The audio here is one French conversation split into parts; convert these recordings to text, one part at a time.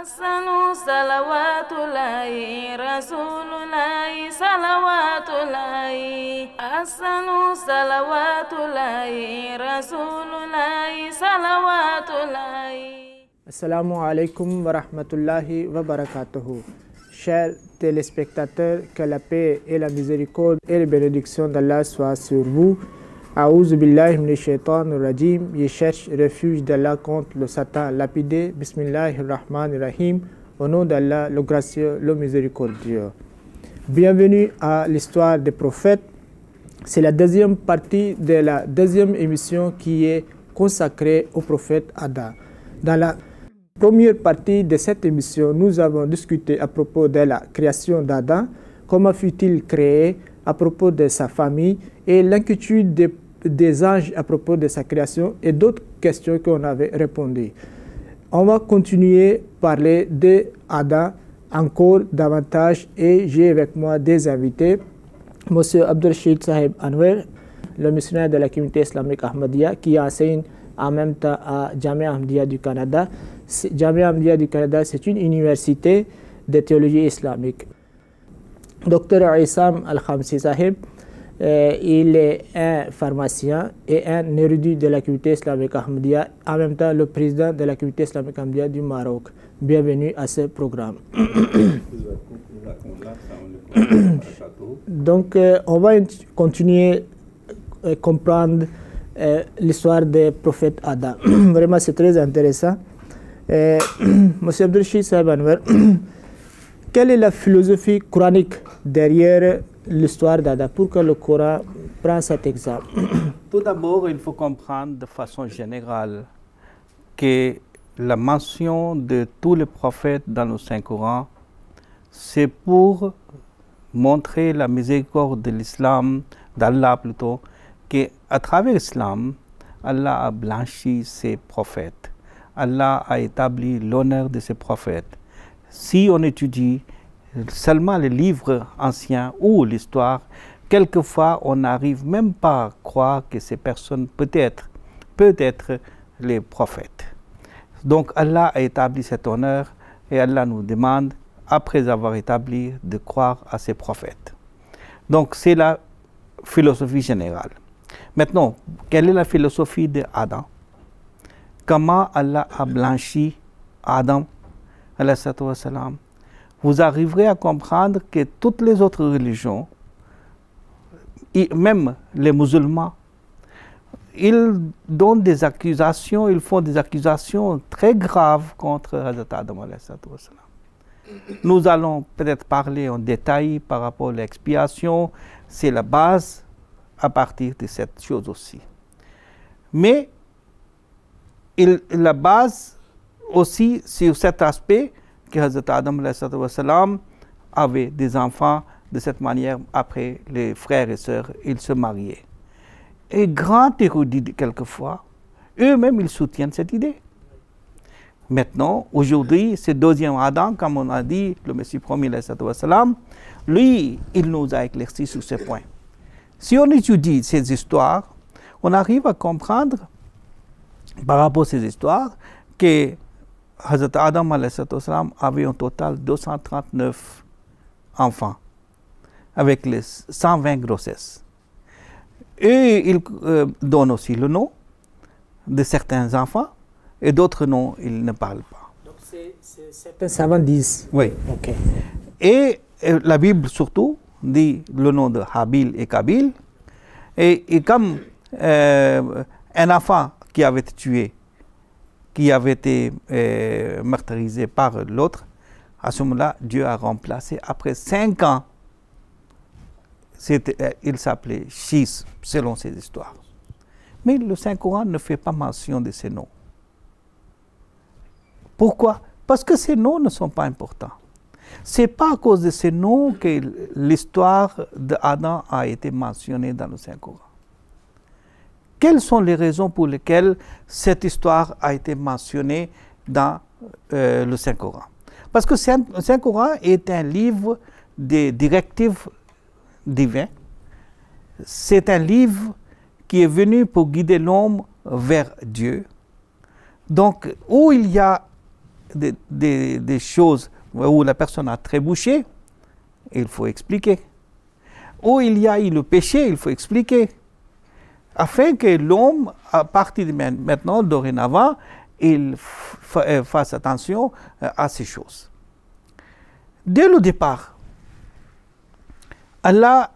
Assanu salawatullahi rasulullahi salawatullahi. Assanu salawatullahi rasulullahi salawatullahi. Assalamu alaikum wa rahmatullahi wa barakatuhu. Chers téléspectateurs, que la paix et la miséricorde et les bénédictions d'Allah soient sur vous. A'ouzou billahi minash shaitanir rajim. Je cherche refuge d'Allah contre le Satan lapidé. Bismillahir rahmanir rahim. Au nom d'Allah, le gracieux, le miséricordieux. Bienvenue à l'histoire des prophètes. C'est la deuxième partie de la deuxième émission qui est consacrée au prophète Adam. Dans la première partie de cette émission, nous avons discuté à propos de la création d'Adam, comment fut-il créé, à propos de sa famille et l'inquiétude des anges à propos de sa création et d'autres questions qu'on avait répondu. On va continuer à parler d'Adam encore davantage et j'ai avec moi des invités. Monsieur Abdelrachid Saheb Anwer, le missionnaire de la communauté islamique Ahmadiyya qui enseigne en même temps à Jamia Ahmadiyya du Canada. Jamia Ahmadiyya du Canada, c'est une université de théologie islamique. Dr Aissam Al-Khamsi Sahib, il est un pharmacien et un érudit de la communauté islamique Ahmadiyya, en même temps le président de la communauté islamique Ahmadiyya du Maroc. Bienvenue à ce programme. Donc, on va continuer à comprendre l'histoire des prophètes Adam. Vraiment, c'est très intéressant. Monsieur Abdelrachid Saheb Anwer, quelle est la philosophie coranique derrière l'histoire d'Adam pour que le Coran prenne cet exemple? Tout d'abord, il faut comprendre de façon générale que la mention de tous les prophètes dans le Saint-Coran, c'est pour montrer la miséricorde de l'islam, d'Allah plutôt, qu'à travers l'islam, Allah a blanchi ses prophètes. Allah a établi l'honneur de ses prophètes. Si on étudie seulement les livres anciens ou l'histoire, quelquefois on n'arrive même pas à croire que ces personnes peut être les prophètes. Donc Allah a établi cet honneur et Allah nous demande, après avoir établi, de croire à ses prophètes. Donc c'est la philosophie générale. Maintenant, quelle est la philosophie d'Adam? Comment Allah a blanchi Adam? Vous arriverez à comprendre que toutes les autres religions, même les musulmans, ils donnent des accusations, ils font des accusations très graves contre Hazrat Adam. Nous allons peut-être parler en détail par rapport à l'expiation, c'est la base à partir de cette chose aussi. Mais la base aussi sur cet aspect que Hazrat Adam avait des enfants de cette manière, après les frères et sœurs, ils se mariaient. Et grands érudits quelquefois, eux-mêmes ils soutiennent cette idée. Maintenant, aujourd'hui, ce deuxième Adam, comme on a dit, le Messie premier, lui, il nous a éclairci sur ce point. Si on étudie ces histoires, on arrive à comprendre, par rapport à ces histoires, que Hazrat Adam avait en total 239 enfants, avec les 120 grossesses. Et il donne aussi le nom de certains enfants, et d'autres noms, il ne parle pas. Donc certains savants disent. Oui. Okay. Et la Bible surtout dit le nom de Habil et Kabil. Et comme un enfant qui avait été tué, qui avait été martyrisé par l'autre, à ce moment-là, Dieu a remplacé, après 5 ans, il s'appelait Shis, selon ces histoires. Mais le Saint-Coran ne fait pas mention de ces noms. Pourquoi? Parce que ces noms ne sont pas importants. Ce n'est pas à cause de ces noms que l'histoire d'Adam a été mentionnée dans le Saint-Coran. Quelles sont les raisons pour lesquelles cette histoire a été mentionnée dans le Saint-Coran? Parce que le Saint-Coran est un livre de directives divines. C'est un livre qui est venu pour guider l'homme vers Dieu. Donc, où il y a des choses où la personne a trébuché, il faut expliquer. Où il y a eu le péché, il faut expliquer. Afin que l'homme, à partir de maintenant, dorénavant, il fasse attention à ces choses. Dès le départ, Allah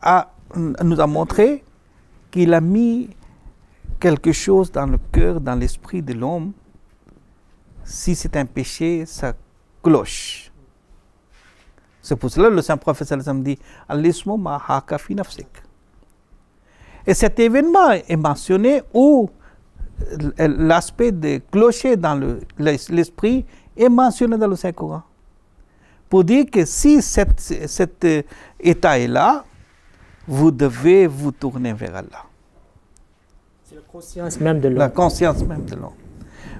nous a montré qu'il a mis quelque chose dans le cœur, dans l'esprit de l'homme. Si c'est un péché, ça cloche. C'est pour cela que le Saint-Prophète dit « Al-ismu ma haka fi nafsik ». Et cet événement est mentionné où l'aspect de clocher dans l'esprit est mentionné dans le Saint-Coran. Pour dire que si cet état est là, vous devez vous tourner vers Allah. C'est la conscience même de l'homme. La conscience même de l'homme.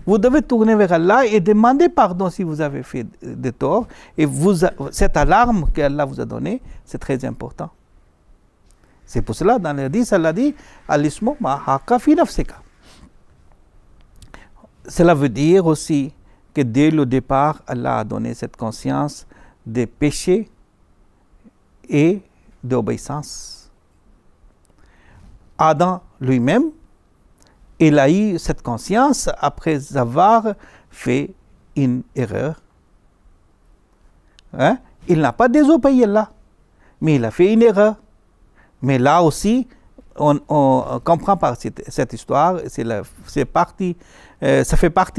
Vous devez tourner vers Allah et demander pardon si vous avez fait des torts. Et cette alarme qu'Allah vous a donnée, c'est très important. C'est pour cela, dans le hadith, Allah dit « Al-ismu ma haka fi nafsika ». Cela veut dire aussi que dès le départ, Allah a donné cette conscience des péchés et d'obéissance. Adam lui-même, il a eu cette conscience après avoir fait une erreur. Hein? Il n'a pas désobéi à Allah, mais il a fait une erreur. Mais là aussi, on comprend par cette histoire, ça fait partie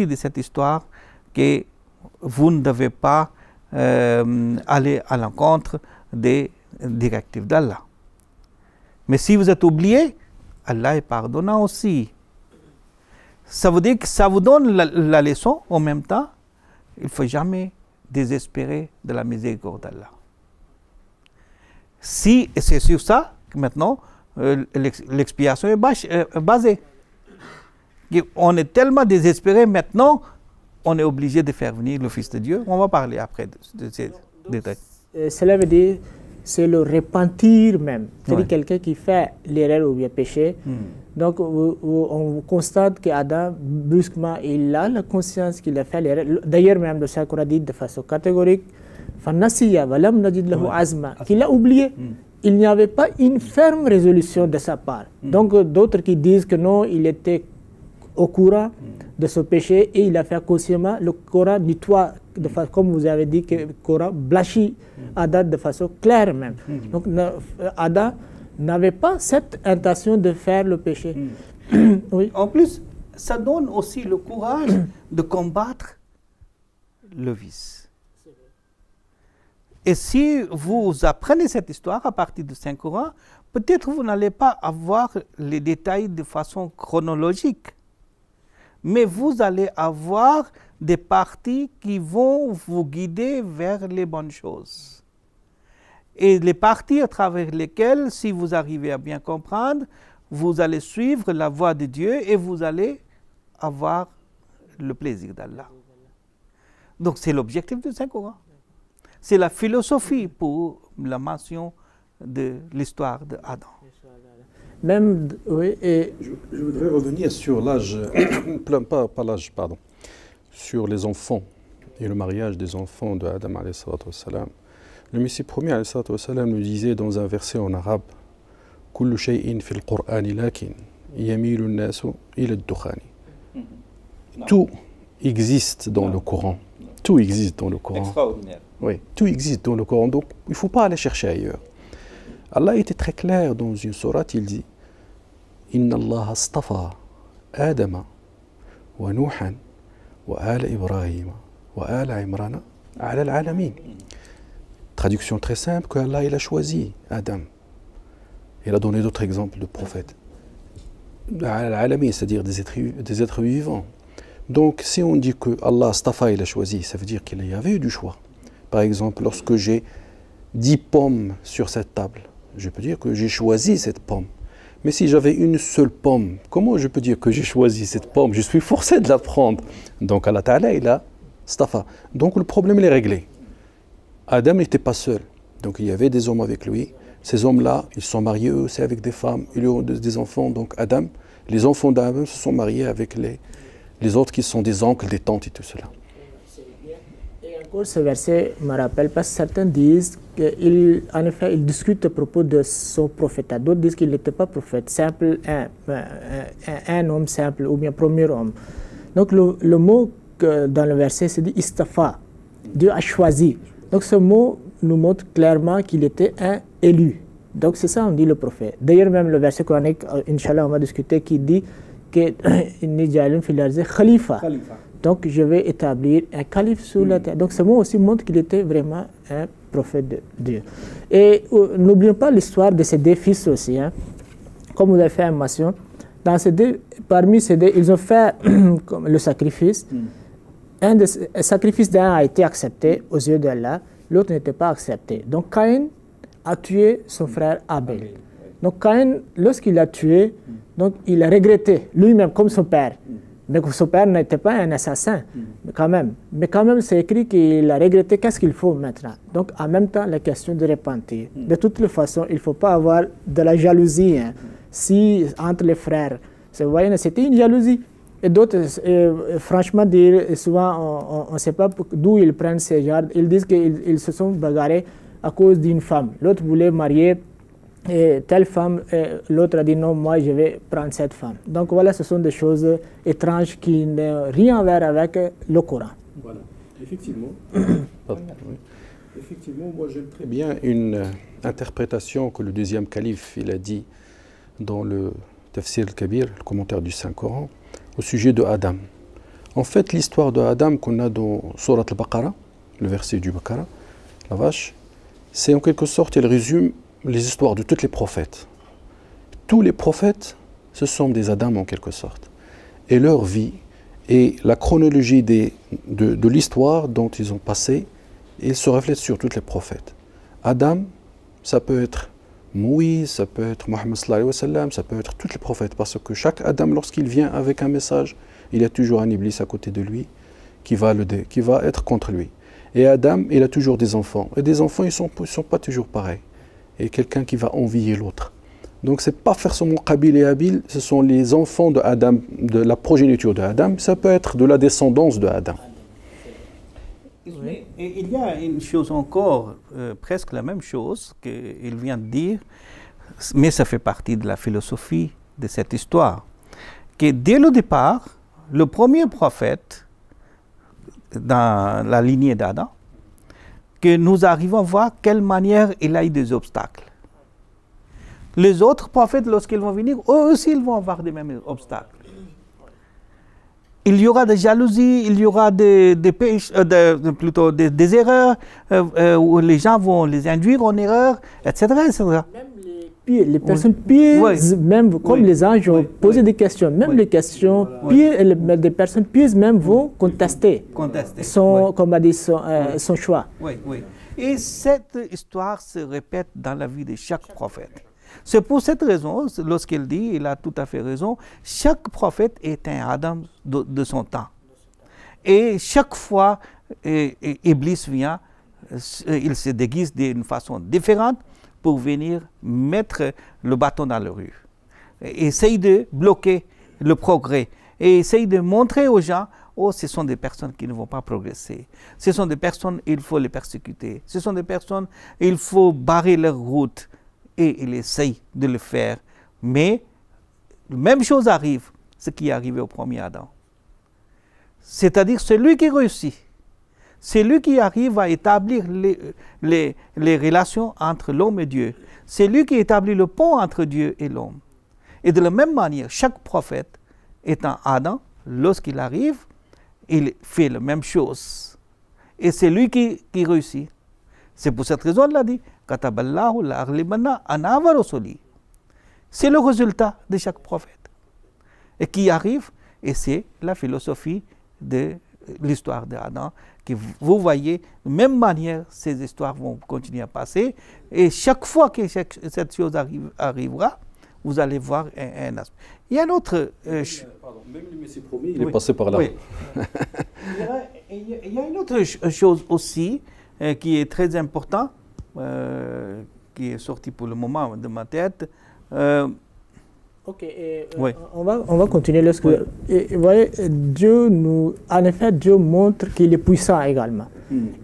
de cette histoire que vous ne devez pas aller à l'encontre des directives d'Allah. Mais si vous êtes oublié, Allah est pardonnant aussi. Ça veut dire que ça vous donne la leçon en même temps. Il ne faut jamais désespérer de la miséricorde d'Allah. Si c'est sur ça que maintenant l'expiation est basée. On est tellement désespéré maintenant, on est obligé de faire venir le Fils de Dieu. On va parler après de ces détails. Cela veut dire c'est le repentir même. C'est-à-dire quelqu'un qui fait l'erreur ou bien péché. Donc on constate qu'Adam, brusquement, il a la conscience qu'il a fait l'erreur. D'ailleurs, même le Saint-Coran dit de façon catégorique qu'il a oublié. Il n'y avait pas une ferme résolution de sa part. Donc d'autres qui disent que non, il était au courant de ce péché et il a fait consciemment. Le Coran nettoie, comme vous avez dit, que le Coran blanchit Adam de façon claire même. Donc Adam n'avait pas cette intention de faire le péché. Oui. En plus, ça donne aussi le courage de combattre le vice. Et si vous apprenez cette histoire à partir du Saint-Coran, peut-être vous n'allez pas avoir les détails de façon chronologique, mais vous allez avoir des parties qui vont vous guider vers les bonnes choses. Et les parties à travers lesquelles, si vous arrivez à bien comprendre, vous allez suivre la voie de Dieu et vous allez avoir le plaisir d'Allah. Donc c'est l'objectif du Saint-Coran. C'est la philosophie pour la mention de l'histoire d'Adam. Même, oui, et je voudrais revenir sur l'âge, pas l'âge, pardon, sur les enfants et le mariage des enfants de Adam alayhi salatu wassalam. Le Messie premier alayhi salatu wassalam nous disait dans un verset en arabe Kullu shay'in fil Qur'ani lakin yamilu an-nasu ila ad-dukhani. Tout existe dans le Coran. Tout existe dans le Coran. Extraordinaire. Oui, tout existe dans le Coran, donc il ne faut pas aller chercher ailleurs. Allah était très clair dans une sourate, il dit Inna Allah astafa Adama wa Nuhan wa ala Ibrahim wa ala Imrana ala al-alamin. Traduction très simple, que Allah il a choisi Adam. Il a donné d'autres exemples de prophètes. Al-alamin, c'est-à-dire des êtres vivants. Donc si on dit que Allah astafa il a choisi, ça veut dire qu'il y avait eu du choix. Par exemple, lorsque j'ai 10 pommes sur cette table, je peux dire que j'ai choisi cette pomme. Mais si j'avais une seule pomme, comment je peux dire que j'ai choisi cette pomme? Je suis forcé de la prendre. Donc Allah Ta'ala, il a stafa. Donc le problème, il est réglé. Adam n'était pas seul. Donc il y avait des hommes avec lui. Ces hommes-là, ils sont mariés eux aussi avec des femmes. Ils ont des enfants. Donc Adam, les enfants d'Adam se sont mariés avec les autres qui sont des oncles, des tantes et tout cela. Encore ce verset me rappelle parce que certains disent qu'en effet, il discute à propos de son prophète. D'autres disent qu'il n'était pas prophète, simple, un homme simple ou bien premier homme. Donc le mot que dans le verset, c'est dit istafa. Dieu a choisi. Donc ce mot nous montre clairement qu'il était un élu. Donc c'est ça on dit le prophète. D'ailleurs même le verset coranique, Inch'Allah on va discuter, qui dit que inni ja'ilun fil ardi khalifa. Donc je vais établir un calife sur la terre. Donc ce mot aussi montre qu'il était vraiment un prophète de Dieu. Et n'oublions pas l'histoire de ces deux fils aussi. Hein. Comme vous avez fait mention, dans ces deux, parmi ces deux, ils ont fait le sacrifice. Le sacrifice d'un a été accepté aux yeux d'Allah, l'autre n'était pas accepté. Donc Caïn a tué son frère Abel. Donc Caïn, lorsqu'il a tué, donc il a regretté lui-même comme son père. Mais son père n'était pas un assassin, quand même. Mais quand même, c'est écrit qu'il a regretté. Qu'est-ce qu'il faut maintenant? Donc, en même temps, la question de repentir. De toutes les façons, il ne faut pas avoir de la jalousie. Hein. Si, entre les frères, c'était une jalousie. Et d'autres, franchement, souvent, on ne sait pas d'où ils prennent ces genres. Ils disent qu'ils se sont bagarrés à cause d'une femme. L'autre voulait marier et telle femme, l'autre a dit non, moi je vais prendre cette femme. Donc voilà, ce sont des choses étranges qui n'ont rien à voir avec le Coran. Voilà, effectivement. Effectivement, moi j'aime très bien une interprétation que le deuxième calife il a dit dans le Tafsir al-Kabir, le commentaire du Saint-Coran, au sujet de Adam. En fait, l'histoire de Adam qu'on a dans Surat al-Baqarah, le verset du Baqarah, la vache, c'est en quelque sorte, il résume les histoires de tous les prophètes. Tous les prophètes, ce sont des Adam en quelque sorte. Et leur vie et la chronologie de l'histoire dont ils ont passé, ils se reflètent sur tous les prophètes. Adam, ça peut être Moïse, ça peut être Mohammed sallallahu alayhi wa sallam, ça peut être tous les prophètes. Parce que chaque Adam, lorsqu'il vient avec un message, il y a toujours un iblis à côté de lui qui va être contre lui. Et Adam, il a toujours des enfants. Et des enfants, ils ne sont pas toujours pareils. Et quelqu'un qui va envier l'autre. Donc ce n'est pas forcément Qabil et Habil, ce sont les enfants de Adam, de la progéniture de Adam, ça peut être de la descendance de Adam. Oui. Et il y a une chose encore, presque la même chose qu'il vient de dire, mais ça fait partie de la philosophie de cette histoire, que dès le départ, le premier prophète dans la lignée d'Adam, que nous arrivons à voir quelle manière il a eu des obstacles. Les autres prophètes, lorsqu'ils vont venir, eux aussi, ils vont avoir des mêmes obstacles. Il y aura des jalousies, il y aura des erreurs, où les gens vont les induire en erreur, etc. etc. Même les personnes pieuses, oui. Même comme les anges ont posé des questions, même les questions pieuses, des personnes pieuses même vont contester son, comme a dit, son choix. Oui, oui. Et cette histoire se répète dans la vie de chaque prophète. C'est pour cette raison, lorsqu'il dit, il a tout à fait raison, chaque prophète est un Adam de son temps. Et chaque fois, Iblis vient, il se déguise d'une façon différente pour venir mettre le bâton dans la rue. Et essaye de bloquer le progrès. Et essaye de montrer aux gens, oh, ce sont des personnes qui ne vont pas progresser. Ce sont des personnes, il faut les persécuter. Ce sont des personnes, il faut barrer leur route. Et il essaye de le faire. Mais, la même chose arrive, ce qui est arrivé au premier Adam. C'est-à-dire, celui qui réussit, c'est lui qui arrive à établir les relations entre l'homme et Dieu. C'est lui qui établit le pont entre Dieu et l'homme. Et de la même manière, chaque prophète étant Adam, lorsqu'il arrive, il fait la même chose. Et c'est lui qui réussit. C'est pour cette raison qu'il a dit, c'est le résultat de chaque prophète. Et qui arrive, et c'est la philosophie de l'histoire d'Adam, que vous voyez, de même manière, ces histoires vont continuer à passer, et chaque fois que cette chose arrivera, vous allez voir un aspect. Il y a un autre... même le Messie promis, il est passé par là. Oui. il y a une autre chose aussi, qui est très important, qui est sorti pour le moment de ma tête. Ok, oui. on va continuer lorsque... Vous voyez, en effet, Dieu montre qu'il est puissant également.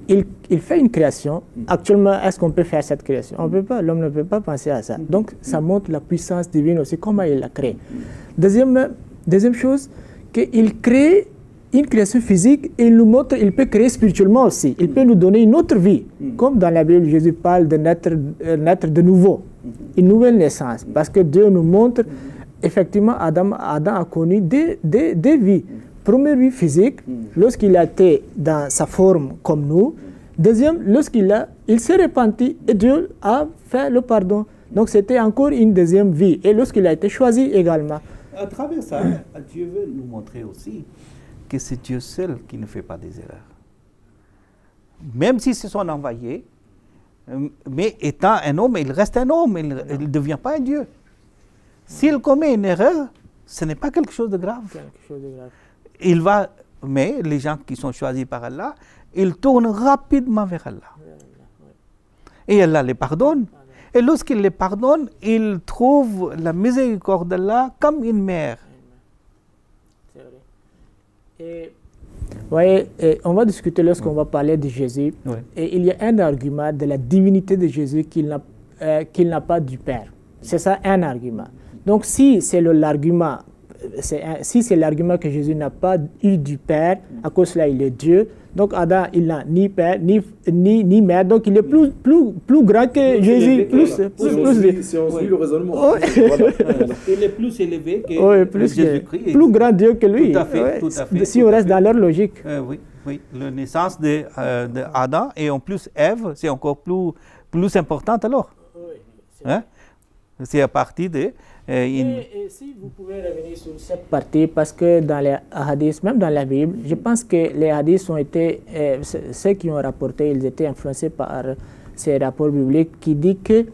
il fait une création. Actuellement, est-ce qu'on peut faire cette création? On ne peut pas, l'homme ne peut pas penser à ça. Donc, ça montre la puissance divine aussi, comment il l'a créé. Deuxième chose, qu'il crée une création physique et il nous montre qu'il peut créer spirituellement aussi. Il peut nous donner une autre vie. Comme dans la Bible, Jésus parle de naître de nouveau, une nouvelle naissance. Parce que Dieu nous montre, effectivement, Adam a connu des vies. Première vie physique, lorsqu'il a été dans sa forme comme nous. Deuxième, il s'est repenti et Dieu a fait le pardon. Donc c'était encore une deuxième vie. Et lorsqu'il a été choisi également. À travers ça, Dieu veut nous montrer aussi que c'est Dieu seul qui ne fait pas des erreurs. Même si c'est son envoyé, mais étant un homme, il reste un homme, il ne devient pas un Dieu. S'il commet une erreur, ce n'est pas quelque chose de grave. Mais les gens qui sont choisis par Allah, ils tournent rapidement vers Allah. Et Allah les pardonne. Et lorsqu'il les pardonne, ils trouvent la miséricorde d'Allah comme une mère. C'est vrai. Voyez, on va discuter lorsqu'on va parler de Jésus. Oui. Et il y a un argument de la divinité de Jésus qu'il n'a pas du Père. C'est ça un argument. Donc si c'est l'argument que Jésus n'a pas eu du Père, à cause de cela il est Dieu, donc Adam il n'a ni Père ni mère, donc il est plus grand que Jésus. Si on suit le raisonnement. Il est plus élevé que Jésus-Christ. Plus grand Dieu que lui. Tout à fait. Tout à fait si on reste dans leur logique. Oui. La naissance d'Adam et en plus Ève, c'est encore plus importante alors. Hein? C'est à partir de... Et si vous pouvez revenir sur cette partie, parce que dans les hadiths, même dans la Bible, je pense que les hadiths ont été, ceux qui ont rapporté, ils étaient influencés par ces rapports bibliques qui disent que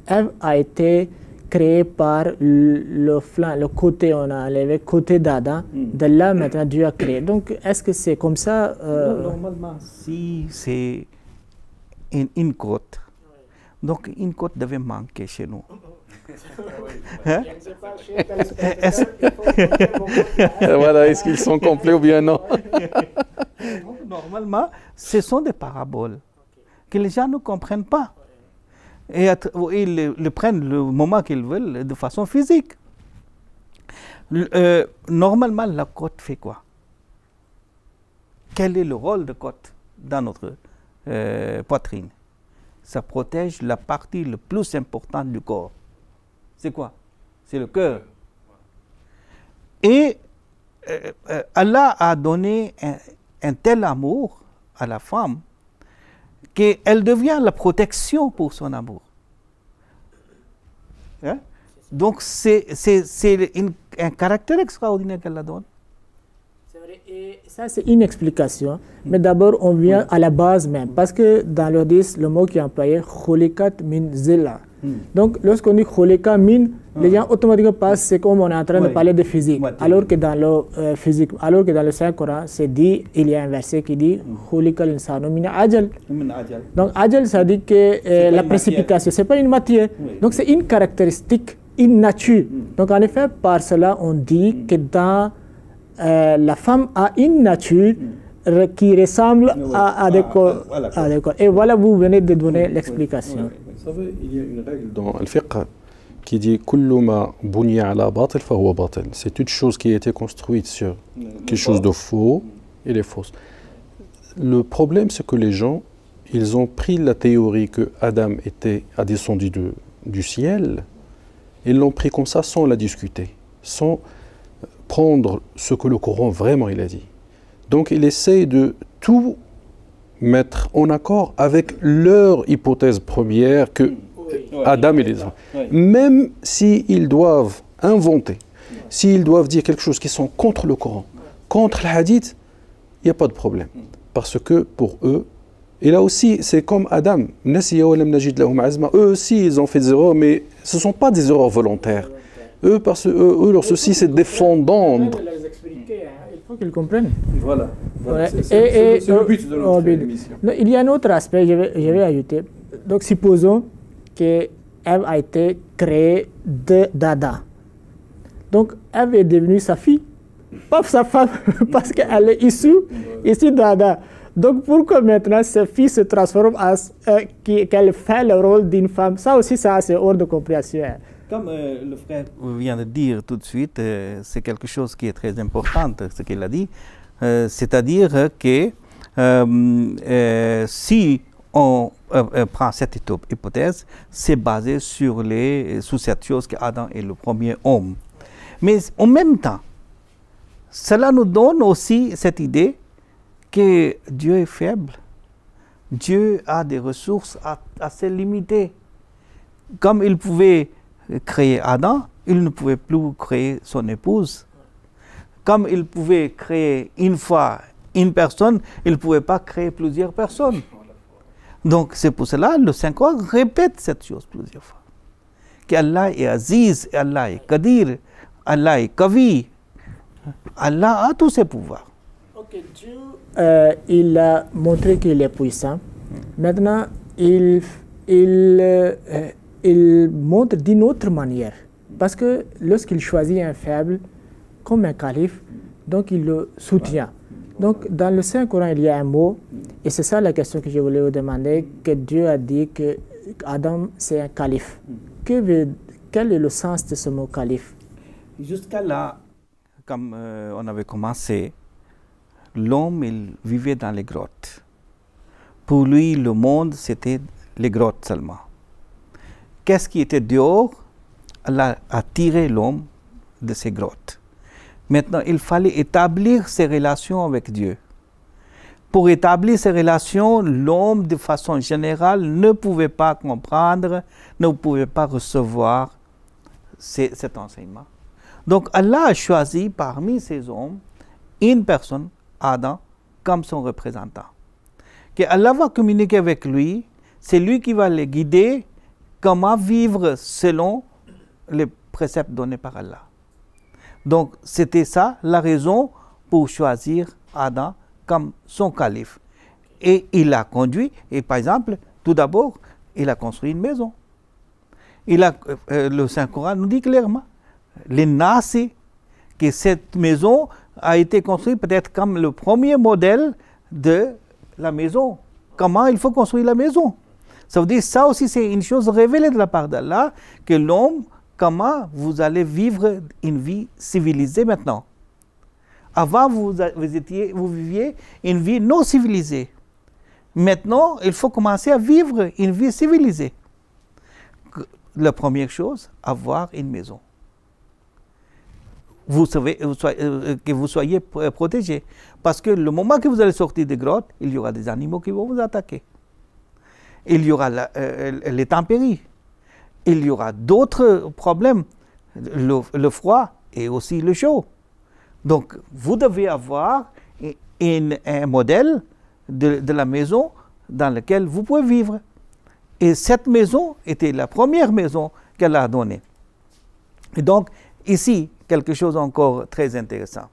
Ève a été créée par le flanc, le côté, on a enlevé le côté d'Adam, de là maintenant Dieu a créé. Donc est-ce que c'est comme ça Normalement, si c'est une côte, donc une côte devait manquer chez nous. Hein? Voilà, est-ce qu'ils sont complets ou bien non? Normalement, ce sont des paraboles que les gens ne comprennent pas. Et ils le prennent le moment qu'ils veulent de façon physique. Normalement, la côte fait quoi? Quel est le rôle de côte dans notre poitrine? Ça protège la partie la plus importante du corps. C'est quoi? C'est le cœur. Et Allah a donné un tel amour à la femme qu'elle devient la protection pour son amour. Hein? Donc c'est un caractère extraordinaire qu'elle la donne. C'est vrai, et ça c'est une explication, mais d'abord on vient à la base même, parce que dans le hadith, le mot qui est employé, khuliqat min zilla. Donc lorsqu'on dit khuliqa min, les gens automatiquement pensent c'est comme on est en train de parler de physique, alors que dans le Saint-Coran, c'est dit, il y a un verset qui dit khuliqa l'insanu min ajal. Donc ajal, ça dit que la précipitation, c'est pas une matière, donc c'est une caractéristique, une nature. Donc en effet, par cela on dit que dans la femme a une nature qui ressemble à des corps. Et voilà, vous venez de donner l'explication. Vous savez, il y a une règle dans le fiqh qui dit kullu ma buniya ala batil fa huwa batil. C'est toute chose qui a été construite sur quelque chose de faux, elle est fausse. Le problème, c'est que les gens, ils ont pris la théorie que Adam a descendu du ciel, ils l'ont pris comme ça sans la discuter, sans prendre ce que le Coran vraiment il a dit. Donc il essaie de tout mettre en accord avec leur hypothèse première que Adam et les hommes. Même s'ils doivent inventer, s'ils doivent dire quelque chose qui sont contre le Coran, contre le hadith, il n'y a pas de problème. Parce que pour eux, et là aussi c'est comme Adam, eux aussi ils ont fait des erreurs, mais ce ne sont pas des erreurs volontaires. Eux, parce que leur souci, c'est de défendre. Il faut qu'ils comprennent. Voilà. C'est le but de notre émission. Il y a un autre aspect, je vais ajouter. Donc, supposons que Ève a été créée d'Adam. Donc, Ève est devenue sa fille, pas sa femme, parce qu'elle est issue d'Adam. Donc pourquoi maintenant ce fils se transforme en qu'elle fait le rôle d'une femme? Ça aussi, ça c'est hors de compréhension. Comme le frère vient de dire tout de suite, c'est quelque chose qui est très important, ce qu'il a dit. C'est-à-dire que si on prend cette hypothèse, c'est basé sur cette chose qu'Adam est le premier homme. Mais en même temps, cela nous donne aussi cette idée que Dieu est faible. Dieu a des ressources assez limitées. Comme il pouvait créer Adam, il ne pouvait plus créer son épouse. Comme il pouvait créer une fois une personne, il ne pouvait pas créer plusieurs personnes. Donc c'est pour cela que le Saint-Coran répète cette chose plusieurs fois. Qu'Allah est Aziz, Allah est Qadir, Allah est Kavi. Allah a tous ses pouvoirs. Okay, Dieu, il a montré qu'il est puissant. Maintenant, il montre d'une autre manière. Parce que lorsqu'il choisit un faible comme un calife, donc il le soutient. Donc dans le Saint-Coran, il y a un mot, et c'est ça la question que je voulais vous demander, que Dieu a dit que Adam c'est un calife. Quel est le sens de ce mot calife? Jusqu'à là, comme on avait commencé, l'homme il vivait dans les grottes. Pour lui, le monde, c'était les grottes seulement. Qu'est-ce qui était dehors? Allah a tiré l'homme de ces grottes. Maintenant, il fallait établir ses relations avec Dieu. Pour établir ces relations, l'homme, de façon générale, ne pouvait pas comprendre, ne pouvait pas recevoir cet enseignement. Donc, Allah a choisi parmi ces hommes une personne, Adam, comme son représentant. Que Allah va communiquer avec lui, c'est lui qui va les guider comment vivre selon les préceptes donnés par Allah. Donc, c'était ça la raison pour choisir Adam comme son calife. Et il l'a conduit, et par exemple, tout d'abord, il a construit une maison. Le Saint-Coran nous dit clairement, les Nasi, que cette maison a été construite peut-être comme le premier modèle de la maison. Comment il faut construire la maison. Ça veut dire, ça aussi c'est une chose révélée de la part d'Allah, que l'homme, comment vous allez vivre une vie civilisée maintenant. Avant, vous viviez une vie non civilisée. Maintenant, il faut commencer à vivre une vie civilisée. La première chose, avoir une maison. Vous savez, que vous soyez protégé. Parce que le moment que vous allez sortir des grottes, il y aura des animaux qui vont vous attaquer. Il y aura les tempéries. Il y aura d'autres problèmes, le froid et aussi le chaud. Donc, vous devez avoir un modèle de la maison dans laquelle vous pouvez vivre. Et cette maison était la première maison qu'elle a donnée. Et donc, ici, quelque chose encore très intéressant.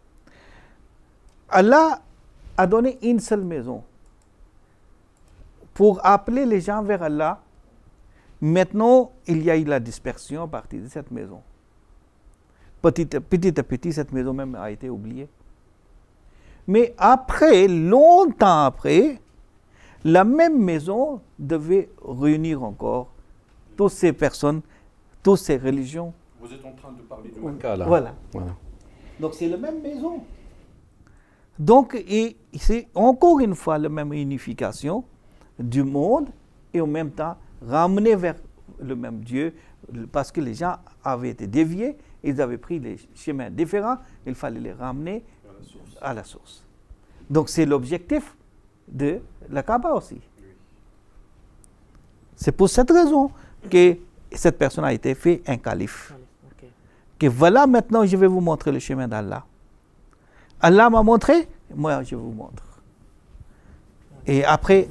Allah a donné une seule maison pour appeler les gens vers Allah. Maintenant, il y a eu la dispersion à partir de cette maison. Petit à petit, cette maison même a été oubliée. Mais après, longtemps après, la même maison devait réunir encore toutes ces personnes, toutes ces religions. Vous êtes en train de parler du Mecca, là. Voilà. Donc c'est la même maison. Donc c'est encore une fois la même unification du monde et en même temps ramener vers le même Dieu, parce que les gens avaient été déviés, ils avaient pris des chemins différents, il fallait les ramener à la source. Donc c'est l'objectif de la Kaaba aussi. C'est pour cette raison que cette personne a été fait un calife. Que voilà, maintenant je vais vous montrer le chemin d'Allah. Allah m'a montré, moi je vous montre. Et après,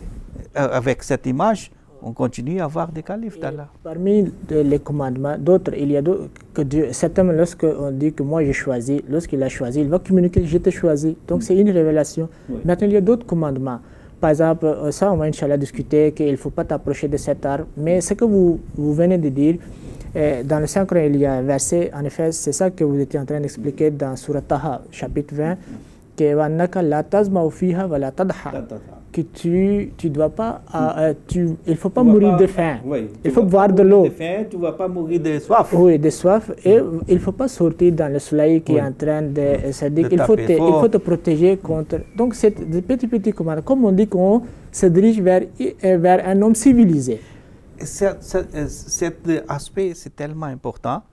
avec cette image, on continue à avoir des califes d'Allah. Parmi les commandements, d'autres, il y a d'autres que Dieu, certainement lorsqu'on dit que moi j'ai choisi, lorsqu'il a choisi, il va communiquer je t'ai choisi. Donc c'est une révélation. Oui. Maintenant, il y a d'autres commandements. Par exemple, ça on va Inch'Allah discuter qu'il ne faut pas t'approcher de cet arbre. Mais ce que vous venez de dire, dans le Saint-Coran, il y a un verset, en effet, c'est ça que vous étiez en train d'expliquer dans Surat Taha, chapitre 20, que tu dois pas, il ne faut pas mourir de faim. Oui, il faut boire de l'eau. Tu ne vas pas mourir de soif. Oui, de soif. Et il ne faut pas sortir dans le soleil qui est en train de... C'est-à-dire qu'il faut te protéger contre... Donc, c'est des petits commandements. Comme on dit qu'on se dirige vers un homme civilisé. Cet aspect, c'est tellement important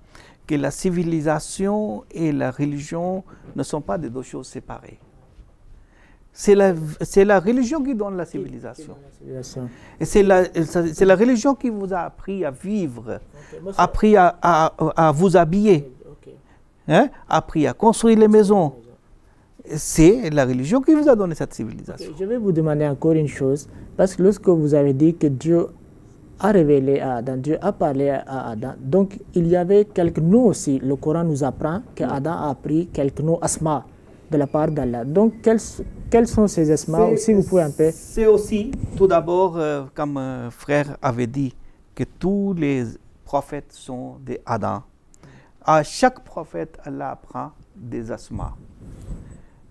que la civilisation et la religion ne sont pas des deux choses séparées. C'est la religion qui donne la civilisation. Et c'est la religion qui vous a appris à vivre, appris à vous habiller, hein, appris à construire les maisons. C'est la religion qui vous a donné cette civilisation. Je vais vous demander encore une chose, parce que lorsque vous avez dit que Dieu a révélé à Adam, Dieu a parlé à Adam, donc il y avait quelques noms aussi. Le Coran nous apprend qu'Adam a appris quelques noms asma de la part d'Allah. Donc quels sont ces asma, si vous pouvez un peu... C'est aussi, tout d'abord, comme frère avait dit, que tous les prophètes sont des Adam. À chaque prophète, Allah apprend des asma.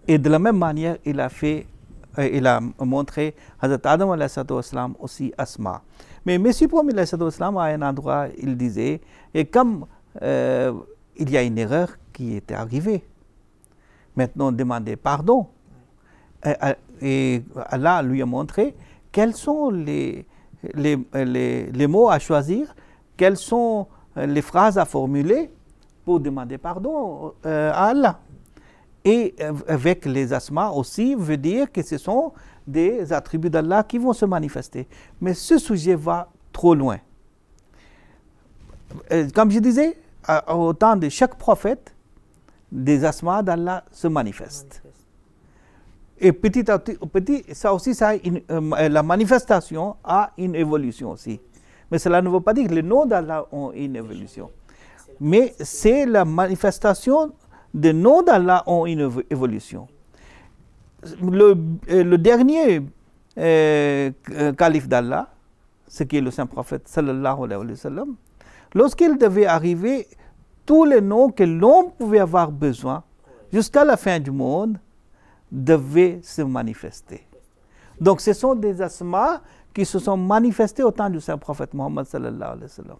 Et de la même manière, il a montré Hazrat Adam aussi asma. Mais M. Promis à un endroit, il disait, et comme il y a une erreur qui était arrivée, maintenant demander pardon. Et Allah lui a montré quels sont les mots à choisir, quelles sont les phrases à formuler pour demander pardon à Allah. Et avec les asma aussi, veut dire que ce sont des attributs d'Allah qui vont se manifester. Mais ce sujet va trop loin. Comme je disais, au temps de chaque prophète, des asma d'Allah se manifestent. Et petit à petit, ça aussi, la manifestation a une évolution aussi. Mais cela ne veut pas dire que les noms d'Allah ont une évolution. Mais c'est la manifestation des noms d'Allah ont une évolution. Le dernier calife d'Allah, ce qui est le saint prophète sallallahu alayhi wa sallam, lorsqu'il devait arriver, tous les noms que l'homme pouvait avoir besoin jusqu'à la fin du monde devaient se manifester. Donc ce sont des asma qui se sont manifestés au temps du saint prophète Mohammed sallallahu alayhi wa sallam.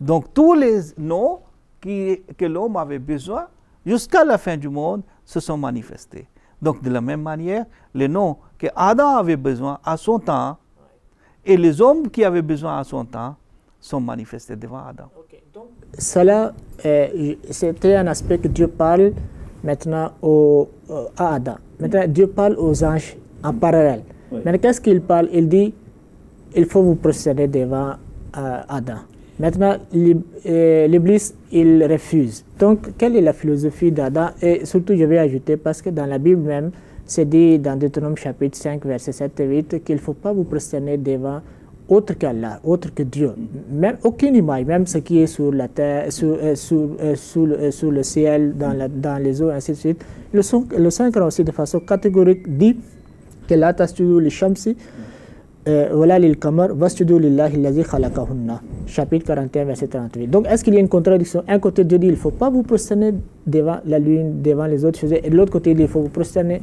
Donc tous les noms que l'homme avait besoin jusqu'à la fin du monde se sont manifestés. Donc de la même manière, les noms que Adam avait besoin à son temps et les hommes qui avaient besoin à son temps sont manifestés devant Adam. Okay. Donc, cela, c'était un aspect que Dieu parle maintenant à Adam. Maintenant, Dieu parle aux anges en parallèle. Oui. Maintenant, qu'est-ce qu'il parle? Il dit, il faut vous procéder devant Adam. Maintenant, l'Iblis, il refuse. Donc, quelle est la philosophie d'Adam? Et surtout, je vais ajouter, parce que dans la Bible même, c'est dit dans Deutéronome chapitre 5, versets 7 et 8, qu'il ne faut pas vous prosterner devant autre qu'Allah, autre que Dieu. Même aucune image, même ce qui est sur la terre, sous le ciel, dans les eaux, ainsi de suite. Le Saint-Coran aussi, de façon catégorique, dit que la tasjudu li shamsi wala lil qamar wasjudu lillahi allazi khalaqahunna. Chapitre 41, verset 38. Donc, est-ce qu'il y a une contradiction? Un côté, Dieu dit il ne faut pas vous prosterner devant la lune, devant les autres choses, et de l'autre côté, il dit il faut vous prosterner.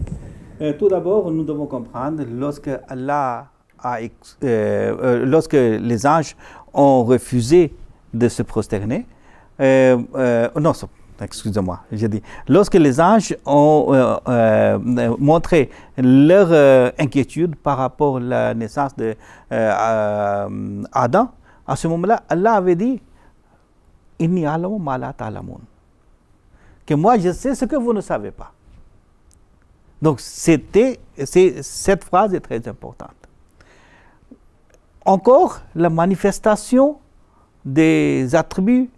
Tout d'abord, nous devons comprendre, lorsque les anges ont refusé de se prosterner, excusez-moi, j'ai dit, lorsque les anges ont montré leur inquiétude par rapport à la naissance de Adam, à ce moment-là, Allah avait dit Inni alamu ma la ta'lamun, que moi je sais ce que vous ne savez pas. Donc cette phrase est très importante. Encore, la manifestation des attributs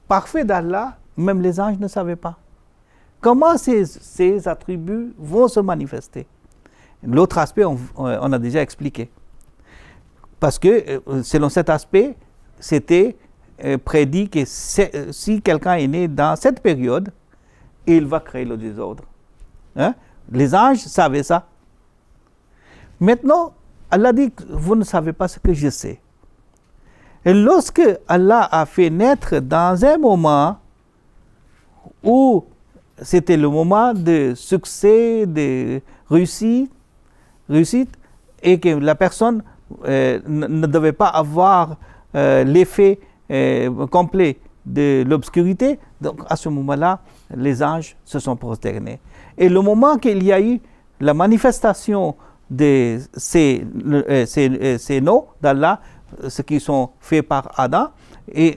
parfaits d'Allah, même les anges ne savaient pas. Comment ces attributs vont se manifester? L'autre aspect, on a déjà expliqué. Parce que, selon cet aspect, c'était prédit que si quelqu'un est né dans cette période, il va créer le désordre. Hein? Les anges savaient ça. Maintenant, Allah dit, vous ne savez pas ce que je sais. Et lorsque Allah a fait naître dans un moment où c'était le moment de succès, de réussite, et que la personne ne devait pas avoir l'effet complet de l'obscurité. Donc à ce moment-là, les anges se sont prosternés. Et le moment qu'il y a eu la manifestation de ces noms d'Allah, ce qui sont faits par Adam, et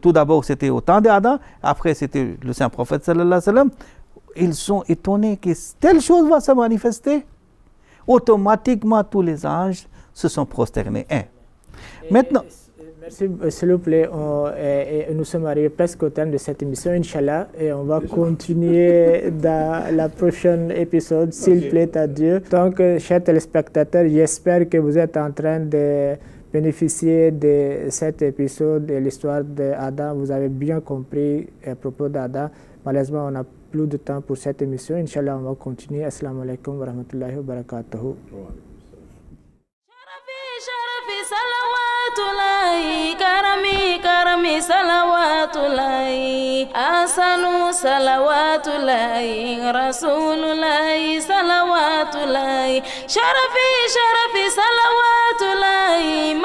tout d'abord c'était au temps d'Adam, après c'était le saint prophète sallallahu alayhi wa sallam, ils sont étonnés que telle chose va se manifester. Automatiquement tous les anges se sont prosternés. Maintenant, merci, s'il vous plaît, nous sommes arrivés presque au terme de cette émission, Inch'Allah, et on va continuer dans la prochaine épisode, s'il plaît à Dieu. Donc, chers téléspectateurs, j'espère que vous êtes en train de bénéficier de cet épisode de l'histoire d'Adam. Vous avez bien compris à propos d'Adam. Malheureusement, on n'a plus de temps pour cette émission. Inch'Allah, on va continuer. Assalamu alaikum wa rahmatullahi wa barakatuhu. Salawatullahi karami salawatullahi asanu salawatullahi rasulullahi salawatullahi sharafi salawatullahi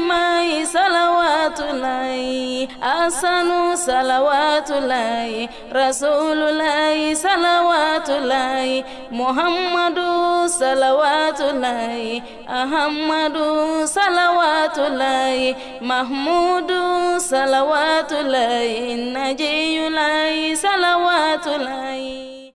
mai salawatullahi asanu salawatullahi rasulullahi salawatullahi muhammadu salawatullahi ahmadu salawatullahi mahmudu salawatullahi najiyullahi salawatullahi